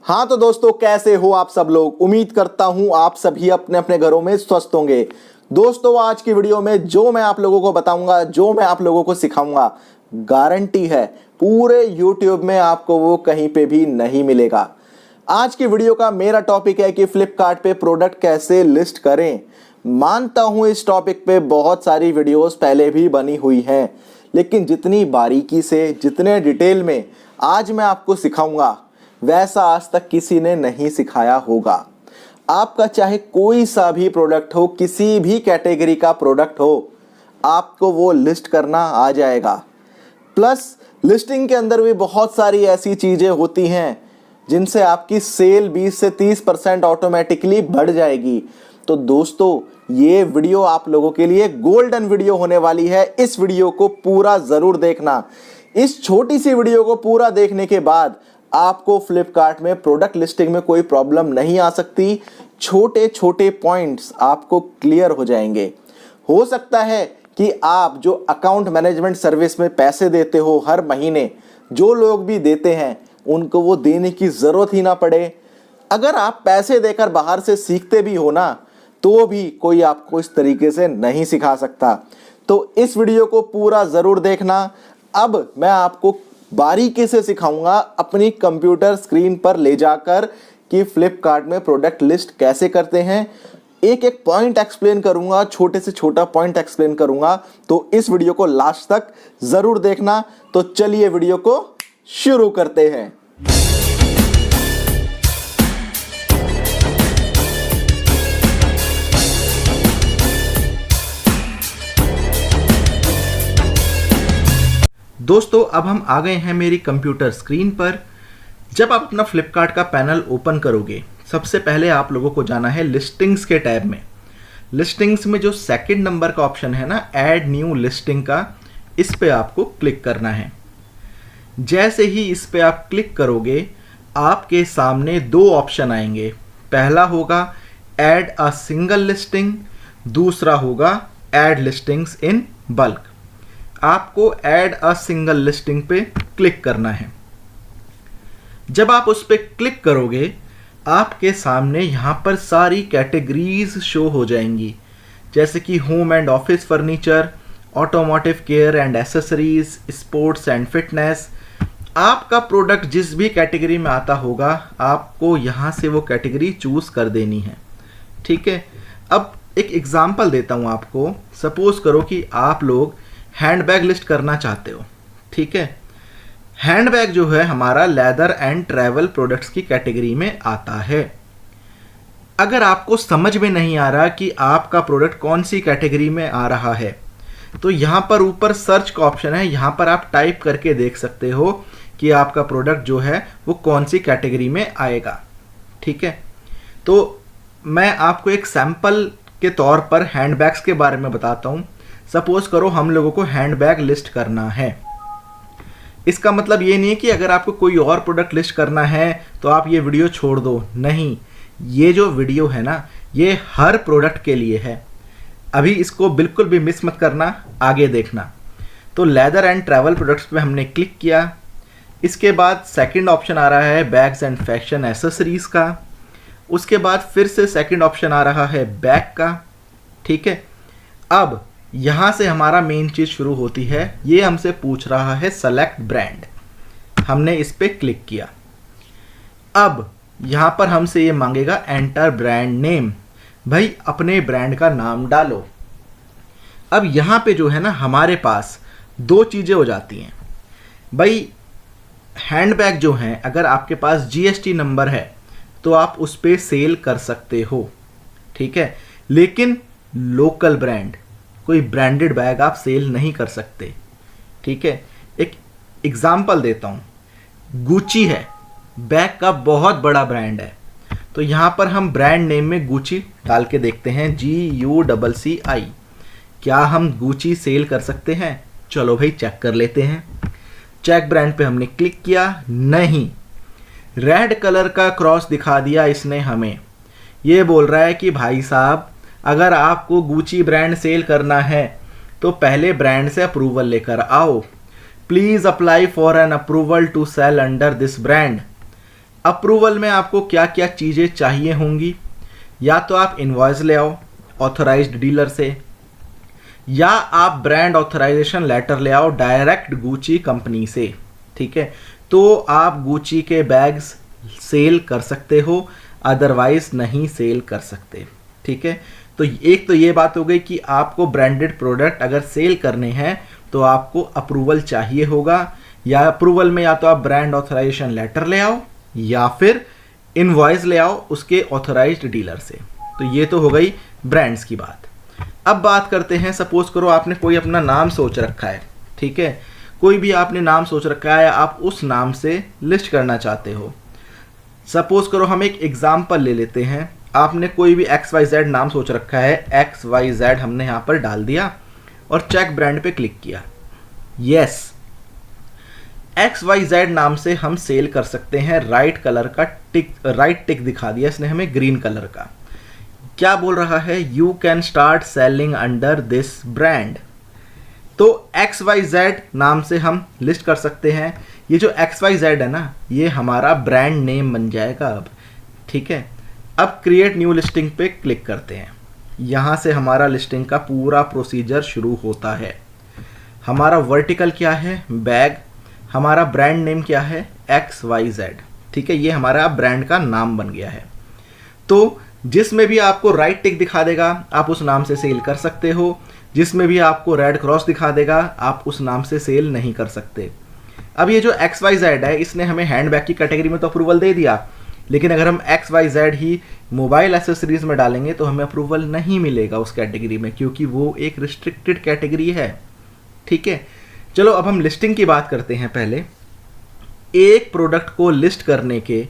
हाँ तो दोस्तों, कैसे हो आप सब लोग। उम्मीद करता हूं आप सभी अपने अपने घरों में स्वस्थ होंगे। दोस्तों, आज की वीडियो में जो मैं आप लोगों को बताऊंगा, जो मैं आप लोगों को सिखाऊंगा, गारंटी है पूरे YouTube में आपको वो कहीं पे भी नहीं मिलेगा। आज की वीडियो का मेरा टॉपिक है कि फ्लिपकार्ट पे प्रोडक्ट कैसे लिस्ट करें। मानता हूं इस टॉपिक पे बहुत सारी वीडियोस पहले भी बनी हुई हैं, लेकिन जितनी बारीकी से, जितने डिटेल में आज मैं आपको सिखाऊंगा, वैसा आज तक किसी ने नहीं सिखाया होगा। आपका चाहे कोई सा भी प्रोडक्ट हो, किसी भी कैटेगरी का प्रोडक्ट हो, आपको वो लिस्ट करना आ जाएगा। प्लस लिस्टिंग के अंदर भी बहुत सारी ऐसी चीजें होती हैं जिनसे आपकी सेल 20 से 30% ऑटोमेटिकली बढ़ जाएगी। तो दोस्तों, ये वीडियो आप लोगों के लिए गोल्डन वीडियो होने वाली है। इस वीडियो को पूरा जरूर देखना। इस छोटी सी वीडियो को पूरा देखने के बाद आपको फ्लिपकार्ट में प्रोडक्ट लिस्टिंग में कोई प्रॉब्लम नहीं आ सकती। छोटे छोटे पॉइंट्स आपको क्लियर हो जाएंगे। हो सकता है कि आप जो अकाउंट मैनेजमेंट सर्विस में पैसे देते हो हर महीने, जो लोग भी देते हैं उनको वो देने की जरूरत ही ना पड़े। अगर आप पैसे देकर बाहर से सीखते भी हो ना, तो भी कोई आपको इस तरीके से नहीं सिखा सकता। तो इस वीडियो को पूरा जरूर देखना। अब मैं आपको बारीकी से सिखाऊंगा अपनी कंप्यूटर स्क्रीन पर ले जाकर कि फ्लिपकार्ट में प्रोडक्ट लिस्ट कैसे करते हैं। एक एक पॉइंट एक्सप्लेन करूंगा, छोटे से छोटा पॉइंट एक्सप्लेन करूंगा। तो इस वीडियो को लास्ट तक जरूर देखना। तो चलिए वीडियो को शुरू करते हैं। दोस्तों, अब हम आ गए हैं मेरी कंप्यूटर स्क्रीन पर। जब आप अपना फ्लिपकार्ट का पैनल ओपन करोगे, सबसे पहले आप लोगों को जाना है लिस्टिंग्स के टैब में। लिस्टिंग्स में जो सेकंड नंबर का ऑप्शन है ना, ऐड न्यू लिस्टिंग का, इस पे आपको क्लिक करना है। जैसे ही इस पे आप क्लिक करोगे, आपके सामने दो ऑप्शन आएंगे। पहला होगा ऐड अ सिंगल लिस्टिंग, दूसरा होगा ऐड लिस्टिंग्स इन बल्क। आपको ऐड अ सिंगल लिस्टिंग पे क्लिक करना है। जब आप उस पे क्लिक करोगे, आपके सामने यहां पर सारी कैटेगरीज शो हो जाएंगी, जैसे कि home and office furniture, automotive care and accessories, sports and fitness. आपका प्रोडक्ट जिस भी कैटेगरी में आता होगा, आपको यहां से वो कैटेगरी चूज कर देनी है। ठीक है। अब एक एग्जांपल देता हूं आपको। सपोज करो कि आप लोग हैंडबैग लिस्ट करना चाहते हो। ठीक है। हैंडबैग जो है हमारा लेदर एंड ट्रैवल प्रोडक्ट्स की कैटेगरी में आता है। अगर आपको समझ में नहीं आ रहा कि आपका प्रोडक्ट कौन सी कैटेगरी में आ रहा है, तो यहां पर ऊपर सर्च का ऑप्शन है, यहां पर आप टाइप करके देख सकते हो कि आपका प्रोडक्ट जो है वो कौन सी कैटेगरी में आएगा। ठीक है। तो मैं आपको एक सैंपल के तौर पर हैंडबैग्स के बारे में बताता हूं। सपोज करो हम लोगों को हैंडबैग लिस्ट करना है। इसका मतलब ये नहीं है कि अगर आपको कोई और प्रोडक्ट लिस्ट करना है तो आप ये वीडियो छोड़ दो। नहीं, ये जो वीडियो है ना, ये हर प्रोडक्ट के लिए है। अभी इसको बिल्कुल भी मिस मत करना, आगे देखना। तो लेदर एंड ट्रैवल प्रोडक्ट्स पे हमने क्लिक किया। इसके बाद सेकंड ऑप्शन आ रहा है बैग्स एंड फैशन एसेसरीज का। उसके बाद फिर से सेकंड ऑप्शन आ रहा है बैग का। ठीक है। अब यहां से हमारा मेन चीज शुरू होती है। ये हमसे पूछ रहा है सेलेक्ट ब्रांड। हमने इस पे क्लिक किया। अब यहां पर हमसे ये मांगेगा एंटर ब्रांड नेम। भाई अपने ब्रांड का नाम डालो। अब यहां पे जो है ना, हमारे पास दो चीजें हो जाती हैं। भाई हैंडबैग जो है, अगर आपके पास GST नंबर है तो आप उस पे सेल कर सकते हो। ठीक है। लेकिन लोकल ब्रांड, कोई ब्रांडेड बैग आप सेल नहीं कर सकते। ठीक है। एक एग्जांपल देता हूं। गुची है, बैग का बहुत बड़ा ब्रांड है, तो यहां पर हम ब्रांड नेम में गुची डाल के देखते हैं, GUCCI। क्या हम गुची सेल कर सकते हैं? चलो भाई चेक कर लेते हैं। चेक ब्रांड पे हमने क्लिक किया। नहीं, रेड कलर का क्रॉस दिखा दिया इसने हमें। ये बोल रहा है कि भाई साहब, अगर आपको गुची ब्रांड सेल करना है तो पहले ब्रांड से अप्रूवल लेकर आओ। Please apply for an approval to sell under this brand. Approval में आपको क्या क्या चीज़ें चाहिए होंगी, या तो आप इनवॉइस ले आओ ऑथराइज्ड डीलर से, या आप ब्रांड ऑथराइजेशन लेटर ले आओ डायरेक्ट गुची कंपनी से। ठीक है, तो आप गुची के बैग्स सेल कर सकते हो, अदरवाइज नहीं सेल कर सकते। ठीक है, तो एक तो ये बात हो गई कि आपको ब्रांडेड प्रोडक्ट अगर सेल करने हैं तो आपको अप्रूवल चाहिए होगा, या अप्रूवल में या तो आप ब्रांड ऑथराइजेशन लेटर ले आओ या फिर इनवॉइस ले आओ उसके ऑथराइज्ड डीलर से। तो ये तो हो गई ब्रांड्स की बात। अब बात करते हैं, सपोज करो आपने कोई अपना नाम सोच रखा है। ठीक है, कोई भी आपने नाम सोच रखा है, आप उस नाम से लिस्ट करना चाहते हो। सपोज करो हम एक एग्जाम्पल ले लेते हैं, आपने कोई भी XYZ नाम सोच रखा है, XYZ हमने यहाँ पर डाल दिया और चेक ब्रांड पे क्लिक किया। यस, XYZ नाम से हम सेल कर सकते हैं। राइट कलर का टिक, राइट टिक दिखा दिया इसने हमें ग्रीन कलर का। क्या बोल रहा है, you can start selling under this brand. तो XYZ नाम से हम लिस्ट कर सकते हैं। ये जो XYZ है ना, ये हमारा ब्रांड नेम बन जाएगा अब। ठीक है, अब क्रिएट न्यू लिस्टिंग पे क्लिक करते हैं। यहाँ से हमारा लिस्टिंग का पूरा प्रोसीजर शुरू होता है। हमारा वर्टिकल क्या है, बैग। हमारा ब्रांड नेम क्या है, XYZ। ठीक है, ये हमारा ब्रांड का नाम बन गया है। तो जिसमें भी आपको राइट टिक दिखा देगा आप उस नाम से सेल कर सकते हो, जिसमें भी आपको रेड क्रॉस दिखा देगा आप उस नाम से सेल नहीं कर सकते। अब ये जो XYZ है, इसने हमें हैंडबैग की कैटेगरी में तो अप्रूवल दे दिया, लेकिन अगर हम XYZ ही मोबाइल एसेसरीज में डालेंगे तो हमें अप्रूवल नहीं मिलेगा उस कैटेगरी में, क्योंकि वो एक रिस्ट्रिक्टेड कैटेगरी है। ठीक है, चलो अब हम लिस्टिंग की बात करते हैं। पहले एक प्रोडक्ट को लिस्ट करने के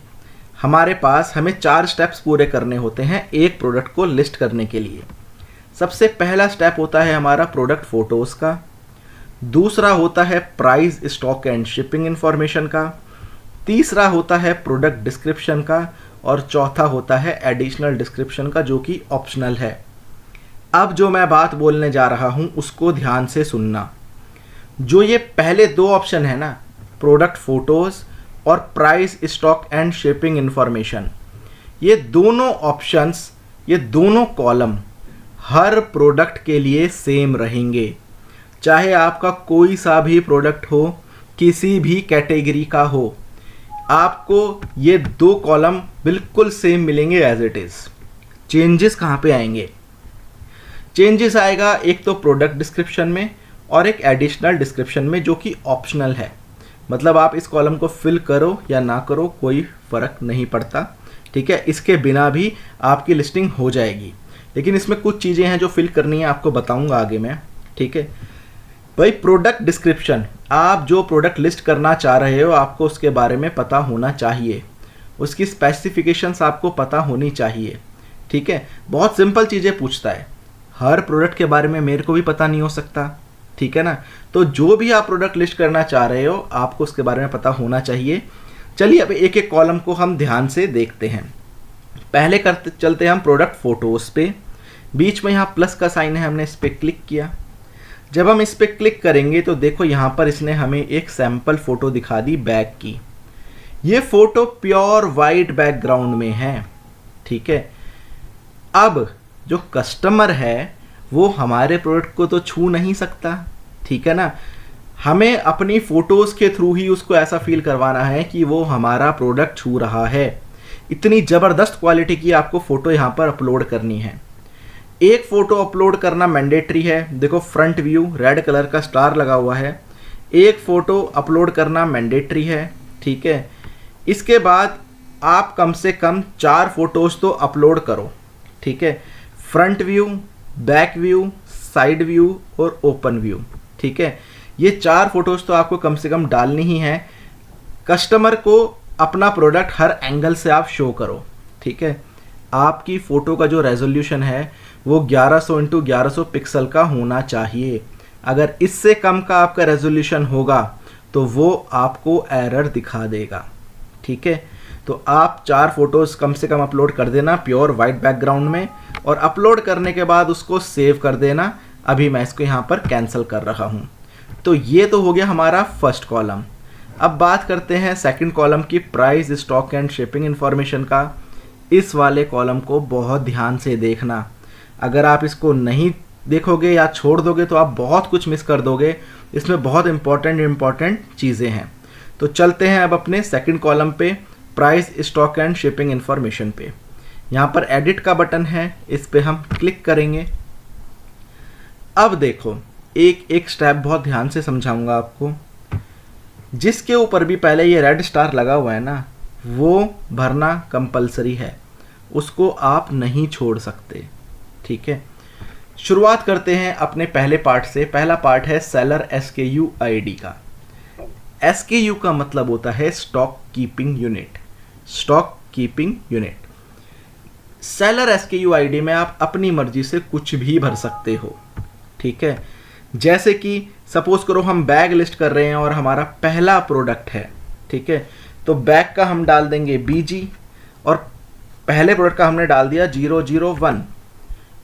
हमें 4 स्टेप्स पूरे करने होते हैं एक प्रोडक्ट को लिस्ट करने के लिए। सबसे पहला स्टेप होता है हमारा प्रोडक्ट फोटोज़ का, दूसरा होता है price, stock and shipping information का, तीसरा होता है प्रोडक्ट डिस्क्रिप्शन का, और चौथा होता है एडिशनल डिस्क्रिप्शन का, जो कि ऑप्शनल है। अब जो मैं बात बोलने जा रहा हूं उसको ध्यान से सुनना। जो ये पहले 2 ऑप्शन है ना, प्रोडक्ट फोटोज़ और price, stock and shipping information, ये दोनों ऑप्शंस, ये दोनों कॉलम हर प्रोडक्ट के लिए सेम रहेंगे। चाहे आपका कोई सा भी प्रोडक्ट हो, किसी भी कैटेगरी का हो, आपको ये 2 कॉलम बिल्कुल सेम मिलेंगे एज इट इज़। चेंजेस कहाँ पे आएंगे, चेंजेस आएगा एक तो प्रोडक्ट डिस्क्रिप्शन में और एक एडिशनल डिस्क्रिप्शन में, जो कि ऑप्शनल है। मतलब आप इस कॉलम को फिल करो या ना करो कोई फ़र्क नहीं पड़ता। ठीक है, इसके बिना भी आपकी लिस्टिंग हो जाएगी, लेकिन इसमें कुछ चीज़ें हैं जो फिल करनी है, आपको बताऊंगा आगे मैं। ठीक है भाई, प्रोडक्ट डिस्क्रिप्शन, आप जो प्रोडक्ट लिस्ट करना चाह रहे हो आपको उसके बारे में पता होना चाहिए, उसकी स्पेसिफिकेशंस आपको पता होनी चाहिए। ठीक है, बहुत सिंपल चीज़ें पूछता है, हर प्रोडक्ट के बारे में मेरे को भी पता नहीं हो सकता। ठीक है ना, तो जो भी आप प्रोडक्ट लिस्ट करना चाह रहे हो आपको उसके बारे में पता होना चाहिए। चलिए अब एक एक कॉलम को हम ध्यान से देखते हैं। पहले चलते हैं हम प्रोडक्ट फोटोज़ पे। बीच में यहाँ प्लस का साइन है, हमने इस पर क्लिक किया। जब हम इस पर क्लिक करेंगे तो देखो यहाँ पर इसने हमें एक सैम्पल फ़ोटो दिखा दी बैग की। ये फ़ोटो प्योर वाइट बैकग्राउंड में है। ठीक है, अब जो कस्टमर है वो हमारे प्रोडक्ट को तो छू नहीं सकता। ठीक है ना, हमें अपनी फ़ोटोज़ के थ्रू ही उसको ऐसा फील करवाना है कि वो हमारा प्रोडक्ट छू रहा है। इतनी ज़बरदस्त क्वालिटी की आपको फ़ोटो यहाँ पर अपलोड करनी है। एक फ़ोटो अपलोड करना मैंडेटरी है। देखो फ्रंट व्यू रेड कलर का स्टार लगा हुआ है। एक फ़ोटो अपलोड करना मैंडेटरी है। ठीक है, इसके बाद आप कम से कम 4 फोटोज़ तो अपलोड करो। ठीक है, front view, back view, side view और ओपन व्यू। ठीक है, ये 4 फोटोज़ तो आपको कम से कम डालनी ही है। कस्टमर को अपना प्रोडक्ट हर एंगल से आप शो करो। ठीक है, आपकी फ़ोटो का जो रेजोल्यूशन है वो 1100 × 1100 पिक्सल का होना चाहिए। अगर इससे कम का आपका रेजोल्यूशन होगा तो वो आपको एरर दिखा देगा। ठीक है, तो आप 4 फोटोज़ कम से कम अपलोड कर देना प्योर वाइट बैकग्राउंड में, और अपलोड करने के बाद उसको सेव कर देना। अभी मैं इसको यहाँ पर कैंसिल कर रहा हूँ। तो ये तो हो गया हमारा फर्स्ट कॉलम। अब बात करते हैं सेकंड कॉलम की, price, stock and shipping information का। इस वाले कॉलम को बहुत ध्यान से देखना। अगर आप इसको नहीं देखोगे या छोड़ दोगे तो आप बहुत कुछ मिस कर दोगे। इसमें बहुत इंपॉर्टेंट चीज़ें हैं। तो चलते हैं अब अपने सेकंड कॉलम पे, price, stock and shipping information पे। यहाँ पर एडिट का बटन है, इस पे हम क्लिक करेंगे। अब देखो, एक एक स्टेप बहुत ध्यान से समझाऊंगा आपको। जिसके ऊपर भी पहले ये रेड स्टार लगा हुआ है ना, वो भरना कंपलसरी है, उसको आप नहीं छोड़ सकते। ठीक है, शुरुआत करते हैं अपने पहले पार्ट से। पहला पार्ट है सेलर SKU ID का। SKU का मतलब होता है stock keeping unit. Stock keeping unit. Seller SKU ID में आप अपनी मर्जी से कुछ भी भर सकते हो। ठीक है, जैसे कि सपोज करो हम बैग लिस्ट कर रहे हैं और हमारा पहला प्रोडक्ट है। ठीक है, तो बैग का हम डाल देंगे BG और पहले प्रोडक्ट का हमने डाल दिया 001।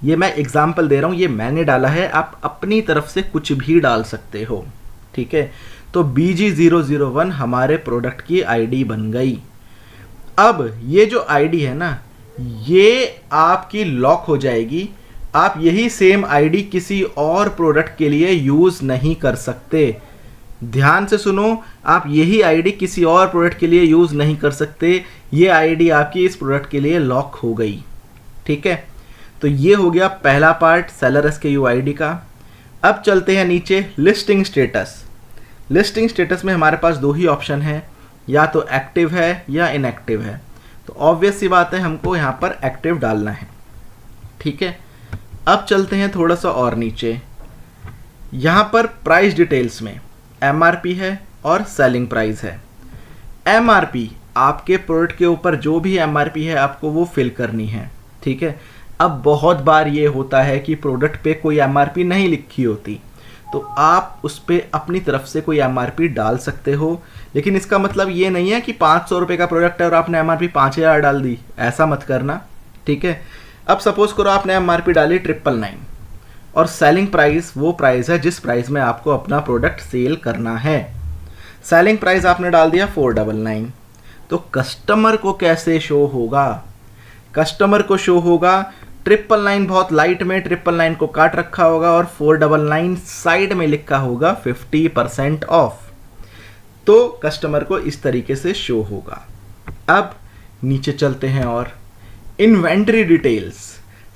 ये मैं एग्जाम्पल दे रहा हूँ, ये मैंने डाला है, आप अपनी तरफ से कुछ भी डाल सकते हो। ठीक है, तो BG 001 हमारे प्रोडक्ट की ID बन गई। अब ये जो ID है ना, ये आपकी लॉक हो जाएगी। आप यही सेम ID किसी और प्रोडक्ट के लिए यूज़ नहीं कर सकते। ध्यान से सुनो, आप यही ID किसी और प्रोडक्ट के लिए यूज़ नहीं कर सकते। ये ID आपकी इस प्रोडक्ट के लिए लॉक हो गई। ठीक है, तो ये हो गया पहला पार्ट सेलर SKU ID का। अब चलते हैं नीचे, लिस्टिंग स्टेटस। लिस्टिंग स्टेटस में हमारे पास दो ही ऑप्शन है, या तो एक्टिव है या इनएक्टिव है। तो ऑब्वियस सी बात है, हमको यहाँ पर एक्टिव डालना है। ठीक है, अब चलते हैं थोड़ा सा और नीचे। यहाँ पर प्राइस डिटेल्स में MRP है और सेलिंग प्राइस है। MRP आपके प्रोडक्ट के ऊपर जो भी MRP है आपको वो फिल करनी है। ठीक है, अब बहुत बार ये होता है कि प्रोडक्ट पे कोई MRP नहीं लिखी होती, तो आप उस पर अपनी तरफ से कोई MRP डाल सकते हो। लेकिन इसका मतलब ये नहीं है कि 500 रुपये का प्रोडक्ट है और आपने MRP 5000 डाल दी, ऐसा मत करना। ठीक है, अब सपोज करो आपने MRP डाली 999 और सेलिंग प्राइस वो प्राइस है जिस प्राइस में आपको अपना प्रोडक्ट सेल करना है। सेलिंग प्राइस आपने डाल दिया 499, तो कस्टमर को कैसे शो होगा? कस्टमर को शो होगा 999 बहुत लाइट में 999 को काट रखा होगा और 499 साइड में लिखा होगा 50% ऑफ। तो कस्टमर को इस तरीके से शो होगा। अब नीचे चलते हैं और इन्वेंट्री डिटेल्स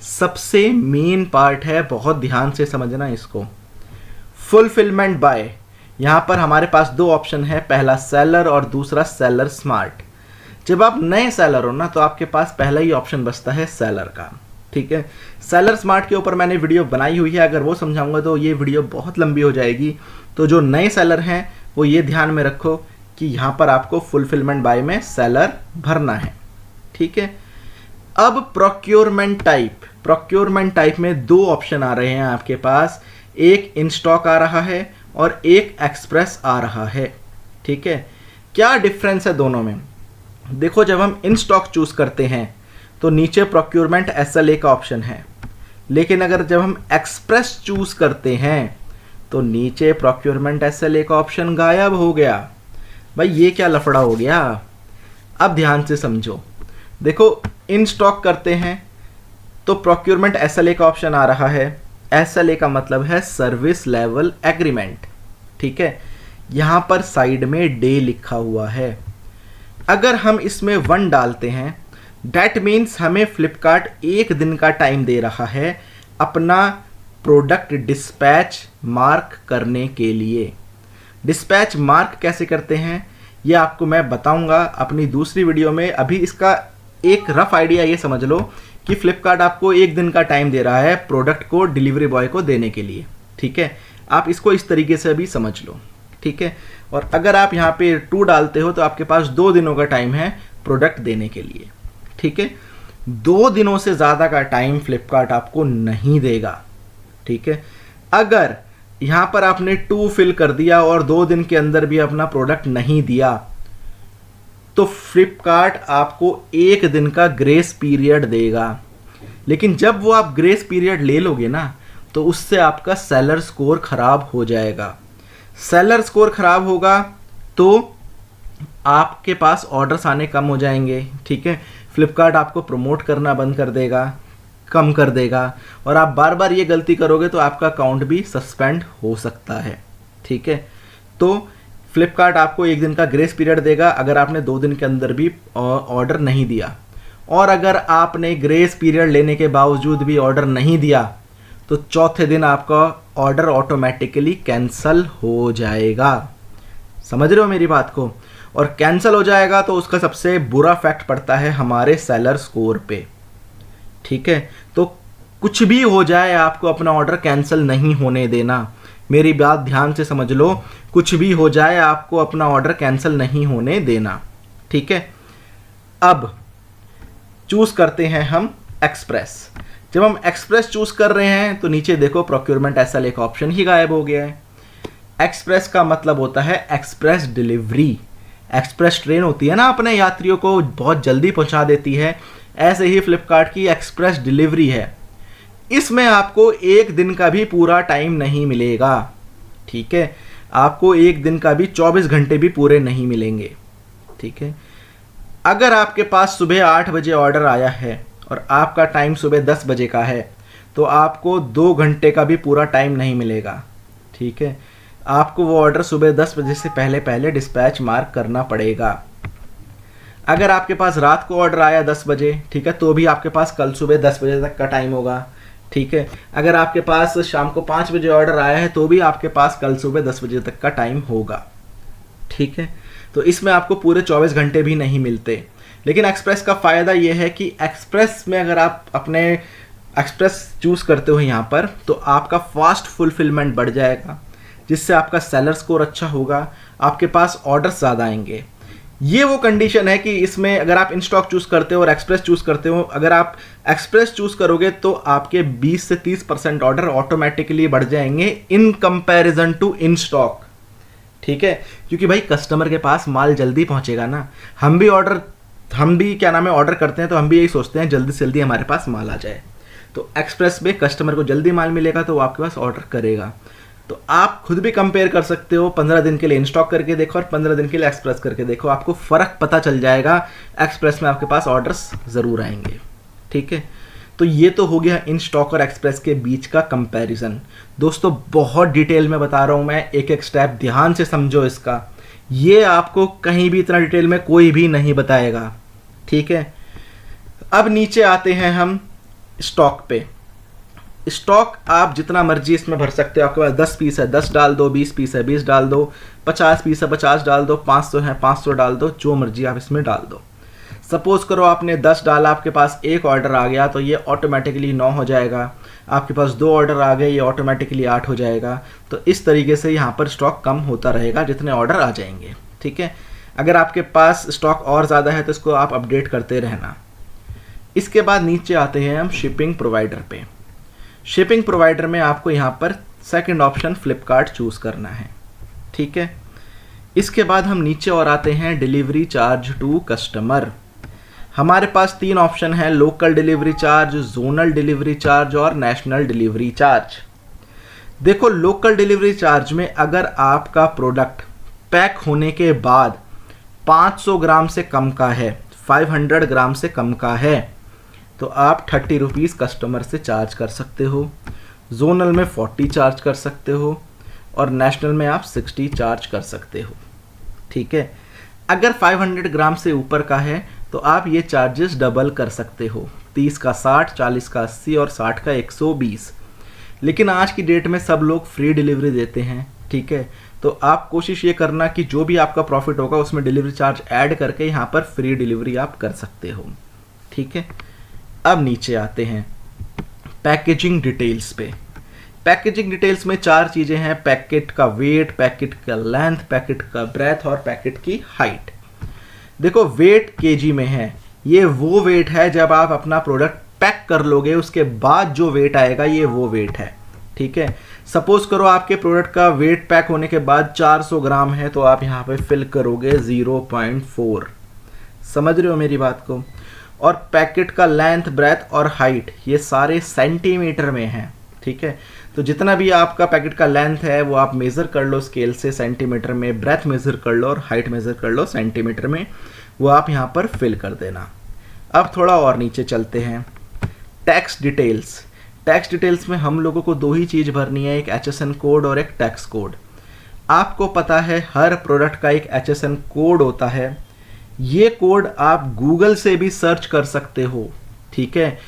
सबसे मेन पार्ट है, बहुत ध्यान से समझना इसको। फुलफिलमेंट बाय, यहाँ पर हमारे पास दो ऑप्शन है, पहला सेलर और दूसरा सेलर स्मार्ट। जब आप नए सेलर हो ना, तो आपके पास पहला ही ऑप्शन बचता है सेलर का। ठीक है, सेलर स्मार्ट के ऊपर मैंने वीडियो बनाई हुई है, अगर वो समझाऊंगा तो ये वीडियो बहुत लंबी हो जाएगी। तो जो नए सेलर हैं वो ये ध्यान में रखो कि यहाँ पर आपको फुलफिलमेंट बाय में सेलर भरना है। ठीक है, अब प्रोक्योरमेंट टाइप। प्रोक्योरमेंट टाइप में दो ऑप्शन आ रहे हैं आपके पास, एक इन स्टॉक आ रहा है और एक एक्सप्रेस आ रहा है। ठीक है, क्या डिफरेंस है दोनों में? देखो, जब हम इन स्टॉक चूज करते हैं तो नीचे प्रोक्योरमेंट SLA का ऑप्शन है, लेकिन अगर जब हम एक्सप्रेस चूज करते हैं तो नीचे प्रोक्योरमेंट SLA का ऑप्शन गायब हो गया। भाई ये क्या लफड़ा हो गया? अब ध्यान से समझो। देखो, इन स्टॉक करते हैं तो प्रोक्योरमेंट SLA का ऑप्शन आ रहा है। SLA का मतलब है सर्विस लेवल एग्रीमेंट। ठीक है, यहाँ पर साइड में डे लिखा हुआ है। अगर हम इसमें 1 डालते हैं, डैट मीन्स हमें फ्लिपकार्ट 1 दिन का टाइम दे रहा है अपना प्रोडक्ट डिस्पैच मार्क करने के लिए। डिस्पैच मार्क कैसे करते हैं ये आपको मैं बताऊंगा अपनी दूसरी वीडियो में। अभी इसका एक रफ आइडिया ये समझ लो कि फ्लिपकार्ट आपको 1 दिन का टाइम दे रहा है प्रोडक्ट को डिलीवरी बॉय को देने के लिए। ठीक है, आप इसको इस तरीके से अभी समझ लो। ठीक है, और अगर आप यहाँ पे 2 डालते हो तो आपके पास 2 दिनों का टाइम है प्रोडक्ट देने के लिए। ठीक है, 2 दिनों से ज़्यादा का टाइम फ्लिपकार्ट आपको नहीं देगा। ठीक है, अगर यहाँ पर आपने 2 फिल कर दिया और 2 दिन के अंदर भी अपना प्रोडक्ट नहीं दिया तो फ्लिपकार्ट आपको 1 दिन का ग्रेस पीरियड देगा। लेकिन जब वो आप ग्रेस पीरियड ले लोगे ना, तो उससे आपका सेलर स्कोर खराब हो जाएगा। सेलर स्कोर खराब होगा तो आपके पास ऑर्डर्स आने कम हो जाएंगे, ठीक है। फ्लिपकार्ट आपको प्रमोट करना बंद कर देगा, कम कर देगा, और आप बार बार ये गलती करोगे तो आपका अकाउंट भी सस्पेंड हो सकता है, ठीक है। तो फ्लिपकार्ट आपको 1 दिन का ग्रेस पीरियड देगा अगर आपने 2 दिन के अंदर भी ऑर्डर नहीं दिया, और अगर आपने ग्रेस पीरियड लेने के बावजूद भी ऑर्डर नहीं दिया तो चौथे दिन आपका ऑर्डर ऑटोमेटिकली कैंसल हो जाएगा। समझ रहे हो मेरी बात को? और कैंसल हो जाएगा तो उसका सबसे बुरा इफेक्ट पड़ता है हमारे सेलर स्कोर पे, ठीक है। तो कुछ भी हो जाए आपको अपना ऑर्डर कैंसिल नहीं होने देना। मेरी बात ध्यान से समझ लो, कुछ भी हो जाए आपको अपना ऑर्डर कैंसिल नहीं होने देना, ठीक है। अब चूज करते हैं हम एक्सप्रेस। जब हम एक्सप्रेस चूज कर रहे हैं तो नीचे देखो प्रोक्योरमेंट एसएल एक ऑप्शन ही गायब हो गया है। एक्सप्रेस का मतलब होता है एक्सप्रेस डिलीवरी। एक्सप्रेस ट्रेन होती है ना, अपने यात्रियों को बहुत जल्दी पहुंचा देती है, ऐसे ही फ्लिपकार्ट की एक्सप्रेस डिलीवरी है। इसमें आपको 1 दिन का भी पूरा टाइम नहीं मिलेगा, ठीक है। आपको 1 दिन का भी 24 घंटे भी पूरे नहीं मिलेंगे, ठीक है। अगर आपके पास सुबह 8 बजे ऑर्डर आया है और आपका टाइम सुबह 10 बजे का है तो आपको 2 घंटे का भी पूरा टाइम नहीं मिलेगा, ठीक है। आपको वो ऑर्डर सुबह 10 बजे से पहले पहले डिस्पैच मार्क करना पड़ेगा। अगर आपके पास रात को ऑर्डर आया 10 बजे, ठीक है, तो भी आपके पास कल सुबह 10 बजे तक का टाइम होगा, ठीक है। अगर आपके पास शाम को 5 बजे ऑर्डर आया है तो भी आपके पास कल सुबह 10 बजे तक का टाइम होगा, ठीक है। तो इसमें आपको पूरे 24 घंटे भी नहीं मिलते। लेकिन एक्सप्रेस का फ़ायदा यह है कि एक्सप्रेस में अगर आप अपने एक्सप्रेस चूज़ करते हो यहाँ पर तो आपका फास्ट फुलफिलमेंट बढ़ जाएगा, जिससे आपका सेलर स्कोर अच्छा होगा, आपके पास ऑर्डर्स ज़्यादा आएंगे। ये वो कंडीशन है कि इसमें अगर आप इन स्टॉक चूज़ करते हो और एक्सप्रेस चूज़ करते हो, अगर आप एक्सप्रेस चूज़ करोगे तो आपके 20 से 30% ऑर्डर ऑटोमेटिकली बढ़ जाएंगे in comparison to in stock, ठीक है। क्योंकि भाई कस्टमर के पास माल जल्दी पहुंचेगा ना। हम भी ऑर्डर करते हैं तो हम भी यही सोचते हैं जल्दी से जल्दी हमारे पास माल आ जाए। तो एक्सप्रेस में कस्टमर को जल्दी माल मिलेगा तो वो आपके पास ऑर्डर करेगा। तो आप खुद भी कंपेयर कर सकते हो, 15 दिन के लिए इन स्टॉक करके देखो और 15 दिन के लिए एक्सप्रेस करके देखो, आपको फ़र्क पता चल जाएगा। एक्सप्रेस में आपके पास ऑर्डर्स ज़रूर आएंगे, ठीक है। तो ये तो हो गया इन स्टॉक और एक्सप्रेस के बीच का कंपैरिजन। दोस्तों बहुत डिटेल में बता रहा हूँ मैं, एक एक स्टेप ध्यान से समझो इसका। ये आपको कहीं भी इतना डिटेल में कोई भी नहीं बताएगा, ठीक है। अब नीचे आते हैं हम स्टॉक पे। स्टॉक आप जितना मर्जी इसमें भर सकते हो। आपके पास 10 पीस है 10 डाल दो, 20 पीस है 20 डाल दो, 50 पीस है 50 डाल दो, 500 है 500 डाल दो, जो मर्जी आप इसमें डाल दो। सपोज करो आपने 10 डाला, आपके पास एक ऑर्डर आ गया तो ये ऑटोमेटिकली 9 हो जाएगा। आपके पास 2 ऑर्डर आ गए, ये ऑटोमेटिकली 8 हो जाएगा। तो इस तरीके से यहाँ पर स्टॉक कम होता रहेगा जितने ऑर्डर आ जाएंगे, ठीक है। अगर आपके पास स्टॉक और ज़्यादा है तो इसको आप अपडेट करते रहना। इसके बाद नीचे आते हैं हम शिपिंग प्रोवाइडर पे। शिपिंग प्रोवाइडर में आपको यहाँ पर सेकंड ऑप्शन फ्लिपकार्ट चूज़ करना है, ठीक है। इसके बाद हम नीचे और आते हैं डिलीवरी चार्ज टू कस्टमर। हमारे पास 3 ऑप्शन है, local delivery charge, zonal delivery charge और नेशनल डिलीवरी चार्ज। देखो लोकल डिलीवरी चार्ज में अगर आपका प्रोडक्ट पैक होने के बाद 500 ग्राम से कम का है, 500 ग्राम से कम का है, तो आप 30 रुपीज़ कस्टमर से चार्ज कर सकते हो। जोनल में 40 चार्ज कर सकते हो और नेशनल में आप 60 चार्ज कर सकते हो, ठीक है। अगर 500 ग्राम से ऊपर का है तो आप ये चार्जेस डबल कर सकते हो, 30 का 60, 40 का 80 और 60 का 120। लेकिन आज की डेट में सब लोग फ्री डिलीवरी देते हैं, ठीक है। तो आप कोशिश ये करना कि जो भी आपका प्रॉफिट होगा उसमें डिलीवरी चार्ज ऐड करके यहाँ पर फ्री डिलीवरी आप कर सकते हो, ठीक है। अब नीचे आते हैं पैकेजिंग डिटेल्स पे। पैकेजिंग डिटेल्स में 4 चीज़ें हैं, पैकेट का वेट, पैकेट का लेंथ, पैकेट का ब्रेथ और पैकेट की हाइट। देखो वेट केजी में है, ये वो वेट है जब आप अपना प्रोडक्ट पैक कर लोगे उसके बाद जो वेट आएगा ये वो वेट है, ठीक है। सपोज करो आपके प्रोडक्ट का वेट पैक होने के बाद 400 ग्राम है तो आप यहाँ पे फिल करोगे 0.4। समझ रहे हो मेरी बात को। और पैकेट का लेंथ, ब्रेथ और हाइट ये सारे सेंटीमीटर में हैं, ठीक है। तो जितना भी आपका पैकेट का लेंथ है वो आप मेज़र कर लो स्केल से सेंटीमीटर में, ब्रेथ मेज़र कर लो और हाइट मेज़र कर लो सेंटीमीटर में, वो आप यहाँ पर फिल कर देना। अब थोड़ा और नीचे चलते हैं, टैक्स डिटेल्स। टैक्स डिटेल्स में हम लोगों को दो ही चीज़ भरनी है, एक HSN कोड और एक टैक्स कोड। आपको पता है हर प्रोडक्ट का एक HSN कोड होता है, ये कोड आप गूगल से भी सर्च कर सकते हो, ठीक है।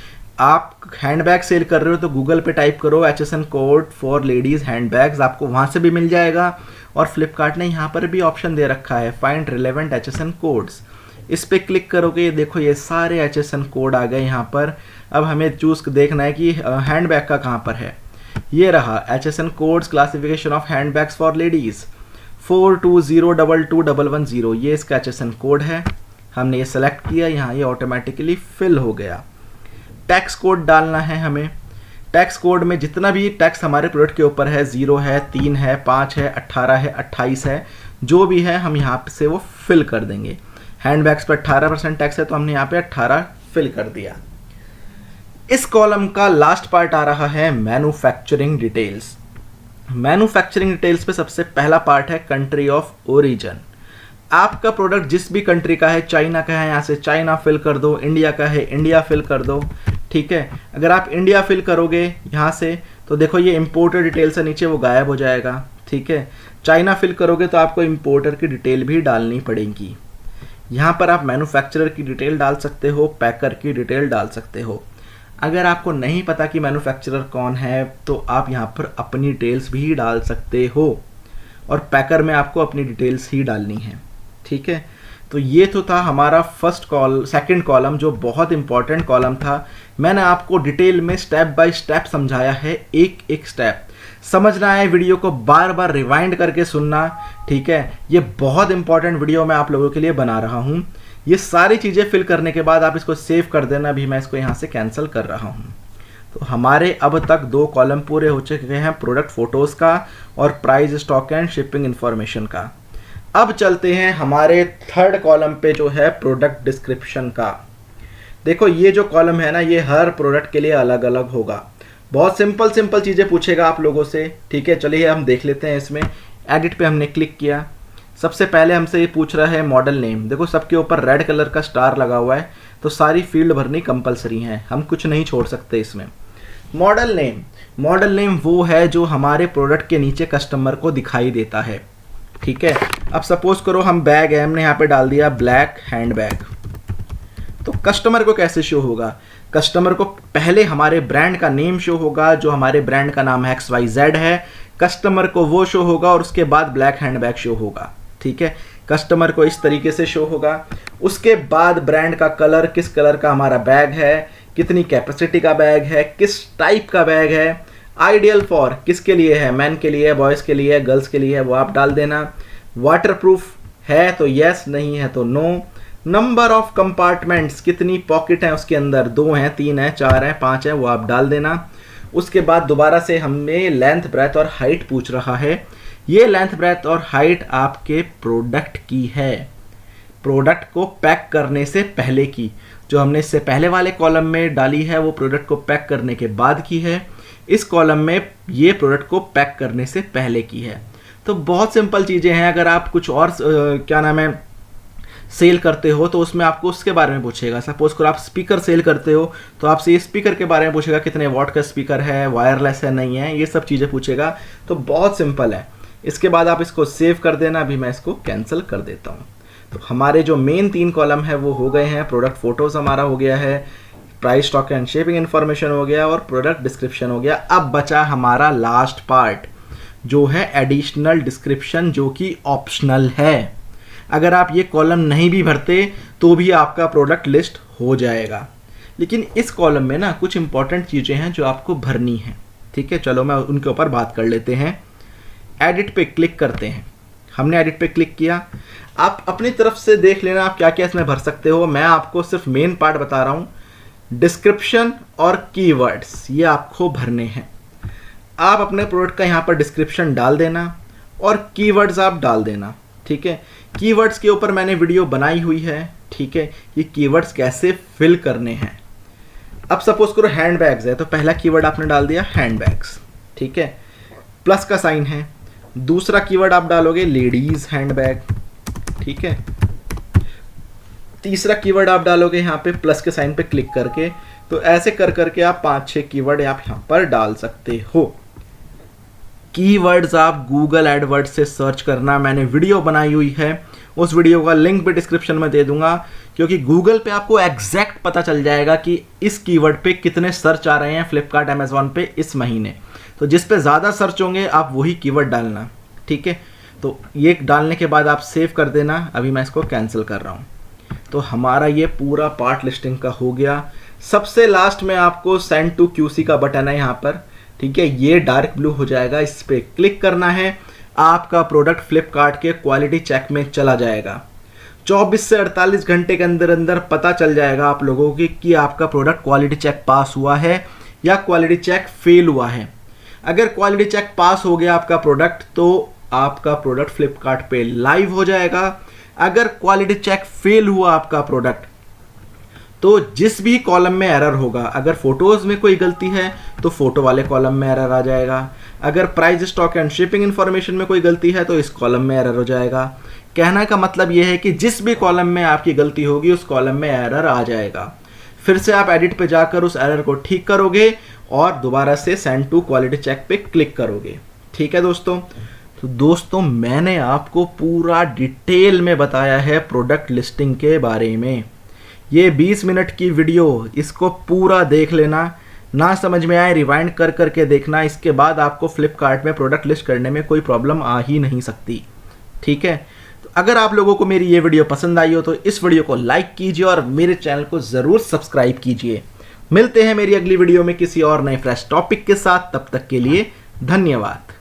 आप हैंडबैग सेल कर रहे हो तो गूगल पे टाइप करो HSN code for ladies handbags, आपको वहाँ से भी मिल जाएगा। और फ्लिपकार्ट ने यहाँ पर भी ऑप्शन दे रखा है फाइंड रिलेवेंट HSN कोड्स, इस पर क्लिक करोगे, देखो ये सारे HSN कोड आ गए यहाँ पर। अब हमें चूज़ देखना है कि हैंडबैग का कहाँ पर है, ये रहा HSN codes classification of handbags for ladies 42022110, ये इसका HSN कोड है। हमने ये सेलेक्ट किया, यहाँ ये ऑटोमेटिकली फिल हो गया। टैक्स कोड डालना है हमें। टैक्स कोड में जितना भी टैक्स हमारे प्रोडक्ट के ऊपर है, 0 है, 3 है, 5 है, 18 है, 28 है, जो भी है हम यहाँ से वो फिल कर देंगे। हैंडबैग्स पर 18% टैक्स है तो हमने यहाँ पे 18 फिल कर दिया। इस कॉलम का लास्ट पार्ट आ रहा है मैन्युफैक्चरिंग डिटेल्स। मैन्युफैक्चरिंग डिटेल्स पे सबसे पहला पार्ट है कंट्री ऑफ ओरिजिन। आपका प्रोडक्ट जिस भी कंट्री का है, चाइना का है यहाँ से चाइना फिल कर दो, इंडिया का है इंडिया फिल कर दो, ठीक है। अगर आप इंडिया फिल करोगे यहाँ से तो देखो ये इंपोर्टर डिटेल से नीचे वो गायब हो जाएगा, ठीक है। चाइना फिल करोगे तो आपको इंपोर्टर की डिटेल भी डालनी पड़ेगी। यहाँ पर आप मैन्युफैक्चरर की डिटेल डाल सकते हो, पैकर की डिटेल डाल सकते हो। अगर आपको नहीं पता कि मैन्युफैक्चरर कौन है तो आप यहाँ पर अपनी डिटेल्स भी डाल सकते हो, और पैकर में आपको अपनी डिटेल्स ही डालनी है, ठीक है। तो ये तो था हमारा सेकंड कॉलम जो बहुत इंपॉर्टेंट कॉलम था। मैंने आपको डिटेल में स्टेप बाय स्टेप समझाया है, एक एक स्टेप समझना है, वीडियो को बार बार रिवाइंड करके सुनना, ठीक है। ये बहुत इंपॉर्टेंट वीडियो मैं आप लोगों के लिए बना रहा हूँ। ये सारी चीज़ें फिल करने के बाद आप इसको सेव कर देना। अभी मैं इसको यहाँ से कैंसिल कर रहा हूँ। तो हमारे अब तक 2 कॉलम पूरे हो चुके हैं, प्रोडक्ट फोटोज़ का और price, stock and shipping information का। अब चलते हैं हमारे थर्ड कॉलम पे जो है प्रोडक्ट डिस्क्रिप्शन का। देखो ये जो कॉलम है ना, ये हर प्रोडक्ट के लिए अलग अलग होगा। बहुत सिंपल चीज़ें पूछेगा आप लोगों से, ठीक है। चलिए हम देख लेते हैं। इसमें एडिट पे हमने क्लिक किया। सबसे पहले हमसे ये पूछ रहा है मॉडल नेम। देखो सबके ऊपर रेड कलर का स्टार लगा हुआ है, तो सारी फील्ड भरनी कंपलसरी है, हम कुछ नहीं छोड़ सकते इसमें। मॉडल नेम वो है जो हमारे प्रोडक्ट के नीचे कस्टमर को दिखाई देता है, ठीक है। अब सपोज करो हम बैग है, हमने यहाँ पे डाल दिया ब्लैक हैंडबैग, तो कस्टमर को कैसे शो होगा? कस्टमर को पहले हमारे ब्रांड का नेम शो होगा, जो हमारे ब्रांड का नाम XYZ है, कस्टमर को वो शो होगा और उसके बाद ब्लैक हैंडबैग शो होगा, ठीक है। कस्टमर को इस तरीके से शो होगा। उसके बाद ब्रांड का कलर, किस कलर का हमारा बैग है, कितनी कैपेसिटी का बैग है, किस टाइप का बैग है, आइडियल फॉर किसके लिए है, मैन के लिए, बॉयज़ के लिए, गर्ल्स के लिए है, वो आप डाल देना। वाटरप्रूफ है तो यस, नहीं है तो नो। नंबर ऑफ कंपार्टमेंट्स, कितनी पॉकेट है उसके अंदर, 2 हैं, 3 हैं, 4 हैं, 5 है, वो आप डाल देना। उसके बाद दोबारा से हमें लेंथ, ब्रेथ और हाइट पूछ रहा है। ये लेंथ, ब्रेथ और हाइट आपके प्रोडक्ट की है, प्रोडक्ट को पैक करने से पहले की। जो हमने इससे पहले वाले कॉलम में डाली है वो प्रोडक्ट को पैक करने के बाद की है, इस कॉलम में ये प्रोडक्ट को पैक करने से पहले की है। तो बहुत सिंपल चीज़ें हैं। अगर आप कुछ और सेल करते हो तो उसमें आपको उसके बारे में पूछेगा। सपोज करो आप स्पीकर सेल करते हो तो आपसे ये स्पीकर के बारे में पूछेगा, कितने वॉट का स्पीकर है, वायरलेस है, नहीं है, ये सब चीज़ें पूछेगा। तो बहुत सिंपल है। इसके बाद आप इसको सेव कर देना। अभी मैं इसको कैंसिल कर देता हूँ। तो हमारे जो मेन 3 कॉलम है वो हो गए हैं। प्रोडक्ट फोटोज़ हमारा हो गया है, price, stock and shipping information हो गया और प्रोडक्ट डिस्क्रिप्शन हो गया। अब बचा हमारा लास्ट पार्ट जो है एडिशनल डिस्क्रिप्शन, जो कि ऑप्शनल है। अगर आप ये कॉलम नहीं भी भरते तो भी आपका प्रोडक्ट लिस्ट हो जाएगा। लेकिन इस कॉलम में ना कुछ इंपॉर्टेंट चीज़ें हैं जो आपको भरनी है, ठीक है। चलो मैं उनके ऊपर बात कर लेते हैं। एडिट पे क्लिक करते हैं। हमने एडिट पे क्लिक किया। आप अपनी तरफ से देख लेना आप क्या क्या इसमें भर सकते हो। मैं आपको सिर्फ मेन पार्ट बता रहा हूँ। डिस्क्रिप्शन और कीवर्ड्स ये आपको भरने हैं। आप अपने प्रोडक्ट का यहाँ पर डिस्क्रिप्शन डाल देना और कीवर्ड्स आप डाल देना, ठीक है। कीवर्ड्स के ऊपर मैंने वीडियो बनाई हुई है, ठीक है। ये कीवर्ड्स कैसे फिल करने हैं। अब सपोज करो हैंडबैग्स है तो पहला कीवर्ड आपने डाल दिया हैंडबैग्स, ठीक है, प्लस का साइन है। दूसरा कीवर्ड आप डालोगे लेडीज हैंडबैग, ठीक है। तीसरा कीवर्ड आप डालोगे यहाँ पे प्लस के साइन पे क्लिक करके। तो ऐसे कर करके आप 5-6 कीवर्ड आप यहाँ पर डाल सकते हो। कीवर्ड्स आप गूगल एडवर्ड्स से सर्च करना, मैंने वीडियो बनाई हुई है, उस वीडियो का लिंक भी डिस्क्रिप्शन में दे दूंगा, क्योंकि गूगल पे आपको एग्जैक्ट पता चल जाएगा कि इस कीवर्ड पे कितने सर्च आ रहे हैं फ्लिपकार्ट अमेजॉन पे इस महीने। तो जिस पे ज़्यादा सर्च होंगे आप वही कीवर्ड डालना, ठीक है। तो ये डालने के बाद आप सेव कर देना। अभी मैं इसको कैंसिल कर रहा हूँ। तो हमारा ये पूरा पार्ट लिस्टिंग का हो गया। सबसे लास्ट में आपको सेंड टू क्यूसी का बटन है यहाँ पर, ठीक है, ये डार्क ब्लू हो जाएगा, इस पर क्लिक करना है। आपका प्रोडक्ट फ्लिपकार्ट के क्वालिटी चेक में चला जाएगा। 24 से 48 घंटे के अंदर अंदर पता चल जाएगा आप लोगों की कि आपका प्रोडक्ट क्वालिटी चेक पास हुआ है या क्वालिटी चेक फेल हुआ है। अगर क्वालिटी चेक पास हो गया आपका प्रोडक्ट तो आपका प्रोडक्ट फ्लिपकार्ट पे लाइव हो जाएगा। अगर क्वालिटी चेक फेल हुआ आपका प्रोडक्ट तो जिस भी कॉलम में एरर होगा, अगर फोटोज में कोई गलती है तो फोटो वाले कॉलम में एरर आ जाएगा, अगर price, stock and shipping information में कोई गलती है तो इस कॉलम में एरर हो जाएगा। कहने का मतलब यह है कि जिस भी कॉलम में आपकी गलती होगी उस कॉलम में एरर आ जाएगा। फिर से आप एडिट पे जाकर उस एरर को ठीक करोगे और दोबारा से सेंड टू क्वालिटी चेक पे क्लिक करोगे, ठीक है दोस्तों। तो दोस्तों मैंने आपको पूरा डिटेल में बताया है प्रोडक्ट लिस्टिंग के बारे में। ये 20 मिनट की वीडियो, इसको पूरा देख लेना, ना समझ में आए रिवाइंड कर करके देखना। इसके बाद आपको फ्लिपकार्ट में प्रोडक्ट लिस्ट करने में कोई प्रॉब्लम आ ही नहीं सकती, ठीक है। तो अगर आप लोगों को मेरी ये वीडियो पसंद आई हो तो इस वीडियो को लाइक कीजिए और मेरे चैनल को ज़रूर सब्सक्राइब कीजिए। मिलते हैं मेरी अगली वीडियो में किसी और नए फ्रेश टॉपिक के साथ, तब तक के लिए धन्यवाद।